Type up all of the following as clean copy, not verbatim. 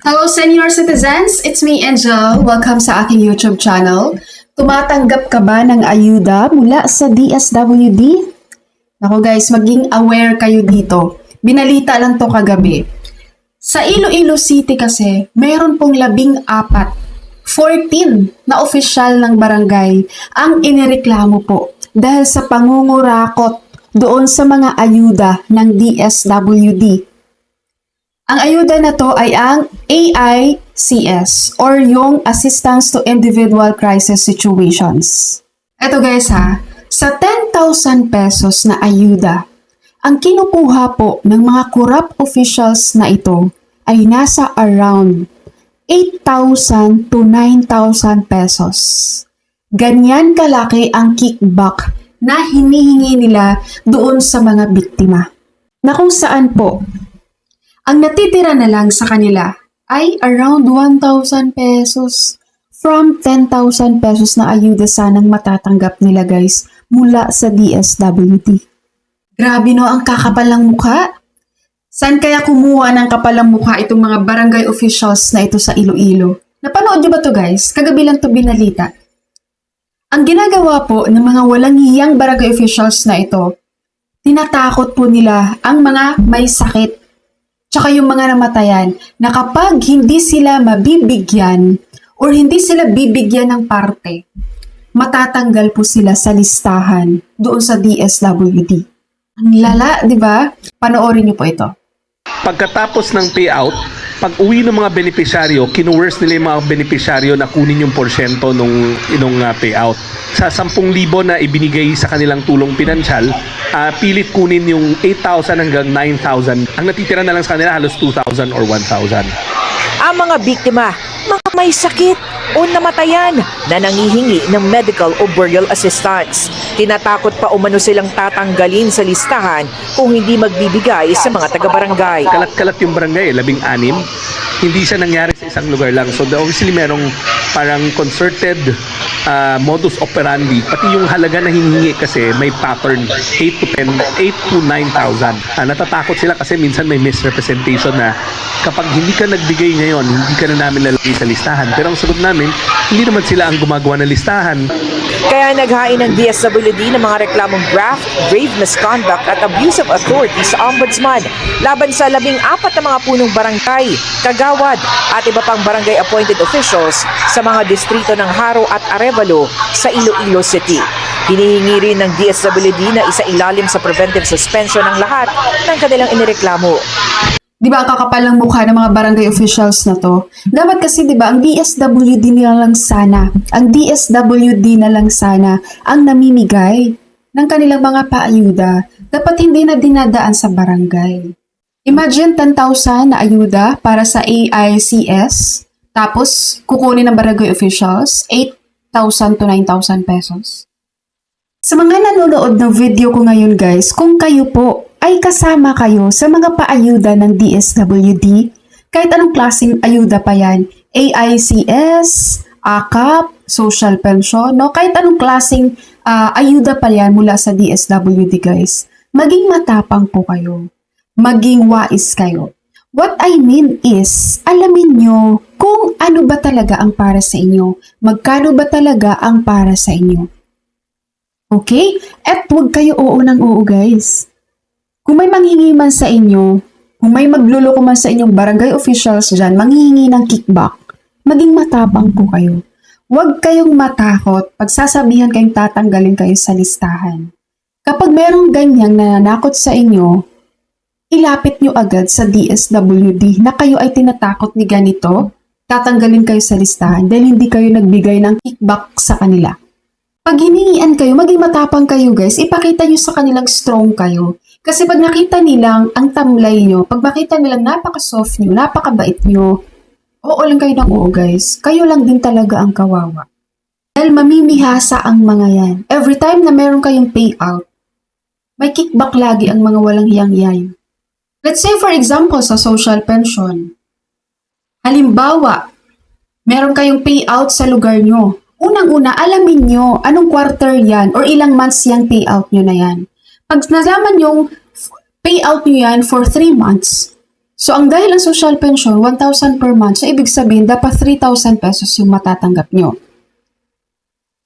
Hello senior citizens, it's me Angel. Welcome sa aking YouTube channel. Tumatanggap ka ba ng ayuda mula sa DSWD? Naku guys, maging aware kayo dito. Binalita lang to kagabi. Sa Iloilo City kasi, mayroon pong 14 na opisyal ng barangay ang inireklamo po dahil sa pangungurakot doon sa mga ayuda ng DSWD. Ang ayuda na to ay ang AICS or yung Assistance to Individual Crisis Situations. Eto guys sa 10,000 pesos na ayuda, ang kinukuha po ng mga corrupt officials na ito ay nasa around 8,000 to 9,000 pesos. Ganyan kalaki ang kickback na hinihingi nila doon sa mga biktima. Na kung saan po, ang natitira na lang sa kanila ay around 1,000 pesos from 10,000 pesos na ayuda sanang matatanggap nila guys mula sa DSWD. Grabe no, ang kakapal ng mukha. Saan kaya kumuha ng kapal ng mukha itong mga barangay officials na ito sa Iloilo? Napanood niyo ba to guys? Kagabi lang to binalita. Ang ginagawa po ng mga walang hiyang barangay officials na ito, tinatakot po nila ang mga may sakit tsaka yung mga namatayan na kapag hindi sila mabibigyan or hindi sila bibigyan ng parte, matatanggal po sila sa listahan doon sa DSWD. Ang lala, di ba? Panoorin niyo po ito. Pagkatapos ng payout, pag uwi ng mga benepisyaryo, kinuwers nila yung mga benepisyaryo na kunin yung porsyento nung payout. Sa 10,000 na ibinigay sa kanilang tulong pinansyal, pilit kunin yung 8,000 hanggang 9,000. Ang natitira na lang sa kanila halos 2,000 or 1,000. Ang mga biktima, mga may sakit o namatayan na nangihingi ng medical o burial assistance. Tinatakot pa umano silang tatanggalin sa listahan kung hindi magbibigay sa mga taga-barangay. Kalat-kalat yung barangay, 16. Hindi siya nangyari sa isang lugar lang. So obviously merong parang concerted modus operandi. Pati yung halaga na hinihingi kasi may pattern, 8 to 9,000. Natatakot sila kasi minsan may misrepresentation na kapag hindi ka nagbigay ngayon, hindi ka na namin lalagay sa listahan. Pero ang sagot namin, hindi naman sila ang gumagawa ng listahan. Kaya naghain ng DSWD ng mga reklamong graft, grave misconduct at abuse of authority sa Ombudsman laban sa 14 na mga punong barangay, kagawad at iba pang barangay appointed officials sa mga distrito ng Haro at Arevalo sa Iloilo City. Hinihingi rin ng DSWD na isailalim sa preventive suspension ng lahat ng kanilang inireklamo. Di ba ang kakapal ng mukha ng mga barangay officials na to? Dapat kasi di ba ang DSWD na lang sana ang namimigay ng kanilang mga paayuda. Dapat hindi na dinadaan sa barangay. Imagine 10,000 na ayuda para sa AICS, tapos kukunin ng barangay officials 8,000 to 9,000 pesos. Sa mga nanonood ng video ko ngayon guys, kung kayo po ay kasama kayo sa mga paayuda ng DSWD, kahit anong klaseng ayuda pa yan, AICS, AKAP, social pension, no? Kahit anong klaseng ayuda pa yan mula sa DSWD guys, maging matapang po kayo, maging wais kayo. What I mean is, alamin nyo kung ano ba talaga ang para sa inyo, magkano ba talaga ang para sa inyo. Okay? At huwag kayo oo ng oo guys. Kung may manghingi man sa inyo, kung may magluloko man sa inyong barangay officials dyan, manghihingi ng kickback, maging matapang po kayo. Huwag kayong matakot pag sasabihan kayong tatanggalin kayo sa listahan. Kapag merong ganyang nananakot sa inyo, ilapit nyo agad sa DSWD na kayo ay tinatakot ni ganito, tatanggalin kayo sa listahan dahil hindi kayo nagbigay ng kickback sa kanila. Pag hiningian kayo, maging matapang kayo guys, ipakita nyo sa kanilang strong kayo. Kasi pag nakita nilang ang tamlay nyo, pag makita nilang napaka-soft nyo, napakabait nyo, oo lang kayo ng oo guys. Kayo lang din talaga ang kawawa. Dahil mamimihasa ang mga yan. Every time na meron kayong payout, may kickback lagi ang mga walang hiyang-hiyang. Let's say for example sa social pension. Halimbawa, meron kayong payout sa lugar nyo. Unang-una, alamin nyo anong quarter yan or ilang months yung payout nyo na yan. Pag nalaman yung payout nyo yan for 3 months, So, ang dahil ang social pension, 1,000 per month, so ibig sabihin, dapat 3,000 pesos yung matatanggap nyo.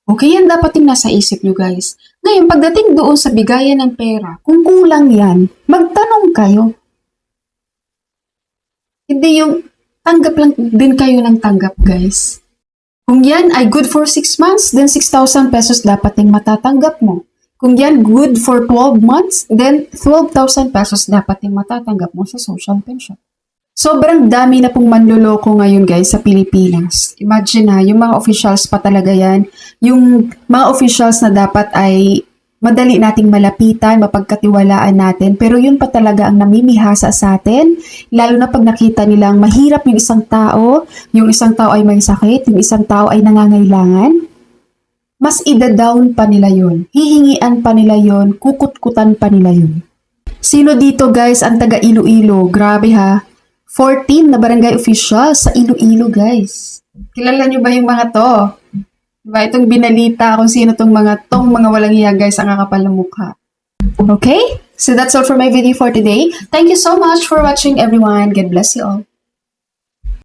Okay, yan dapat yung nasa isip nyo, guys. Ngayon, pagdating doon sa bigayan ng pera, kung kulang yan, magtanong kayo. Hindi yung tanggap lang din kayo ng tanggap, guys. Kung yan ay good for 6 months, then 6,000 pesos dapat yung matatanggap mo. Kung yan good for 12 months, then 12,000 pesos dapat yung matatanggap mo sa social pension. Sobrang dami na pong manloloko ngayon, guys, sa Pilipinas. Imagine na, yung mga officials pa talaga yan. Yung mga officials na dapat ay madali nating malapitan, mapagkatiwalaan natin. Pero yun pa talaga ang namimihasa sa atin. Lalo na pag nakita nilang mahirap yung isang tao ay may sakit, yung isang tao ay nangangailangan. Mas ida-down pa nila yun. Hihingian pa nila yun. Kukut-kutan pa nila yun. Sino dito, guys, ang taga Iloilo? Grabe ha. 14 na barangay official sa Iloilo, guys. Kilala nyo ba yung mga to? Diba? Itong binalita kung sino tong mga walang iya, guys, ang kakapal ng mukha. Okay? So that's all for my video for today. Thank you so much for watching, everyone. God bless you all.